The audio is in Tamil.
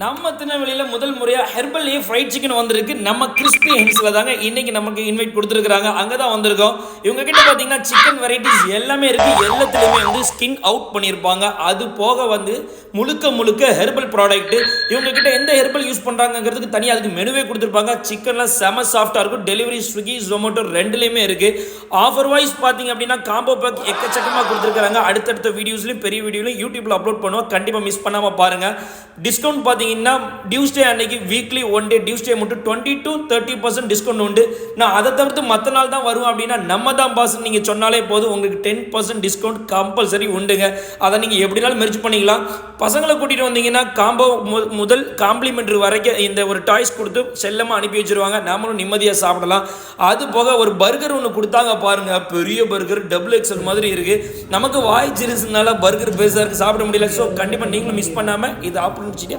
நம்ம திருநெல்வேலியில் முதல் முறையாக ஹெர்பல்லையே ஃப்ரைட் சிக்கன் வந்திருக்கு. நம்ம கிறிஸ்பி ஹென்ஸில் தாங்க இன்னைக்கு நமக்கு இன்வைட் கொடுத்துருக்காங்க. அங்கே தான் வந்திருக்கோம். இவங்க கிட்ட பார்த்தீங்கன்னா சிக்கன் வெரைட்டிஸ் எல்லாமே இருக்குது. எல்லாத்துலேயுமே வந்து ஸ்கின் அவுட் பண்ணியிருப்பாங்க. அது போக வந்து முழுக்க ஹெர்பல் ப்ராடக்ட். இவங்க கிட்ட எந்த ஹெர்பல் யூஸ் பண்ணுறாங்கிறதுக்கு தனியாக அதுக்கு மெனுவே கொடுத்துருப்பாங்க. சிக்கன்லாம் செம சாஃப்டாக இருக்கும். டெலிவரி ஸ்விக்கி ஜொமேட்டோ ரெண்டுலேயுமே இருக்குது. ஆஃபர் வைஸ் பார்த்தீங்க அப்படின்னா காம்போ பேக் எக்கச்சக்கமாக கொடுத்துருக்காங்க. அடுத்தடுத்த வீடியோஸ்லையும் பெரிய வீடியோலையும் யூடியூப்பில் அப்லோட் பண்ணுவோம். கண்டிப்பாக மிஸ் பண்ணாமல் பாருங்கள். டிஸ்கவுண்ட் பார்த்தீங்கன்னா டியூஸ்டே அன்னைக்கு வீக்லி ஒன் டே டியூஸ்டே மட்டும் 20 to 30% டிஸ்கவுண்ட் உண்டு. நான் அதை தவிர்த்து மற்ற நாள் தான் வருவேன் அப்படின்னா நம்ம தான் பாஸ் நீங்கள் சொன்னாலே போதும், உங்களுக்கு 10% டிஸ்கவுண்ட் கம்பல்சரி உண்டுங்க. அதை நீங்கள் எப்படினாலும் மெர்ஜ் பண்ணிக்கலாம். பசங்களை கூட்டிகிட்டு வந்தீங்கன்னா காம்போ முதல் காம்ப்ளிமெண்ட்ரி வரைக்கும் இந்த ஒரு டாய்ஸ் கொடுத்து செல்லமாக அனுப்பி வச்சுருவாங்க. நாமளும் நிம்மதியாக சாப்பிடலாம். அது போக ஒரு பர்கர் ஒன்று கொடுத்தாங்க பாருங்க, பெரிய பர்கர் டபுள் எக்ஸல் மாதிரி இருக்குது. நமக்கு வாய் சிறுசுனால பர்கர் பெருசாக இருக்குது, சாப்பிட முடியல. ஸோ கண்டிப்பாக நீங்களும் மிஸ் பண்ணாமல் இது ஆப்பர்ச்சுனிட்டியாக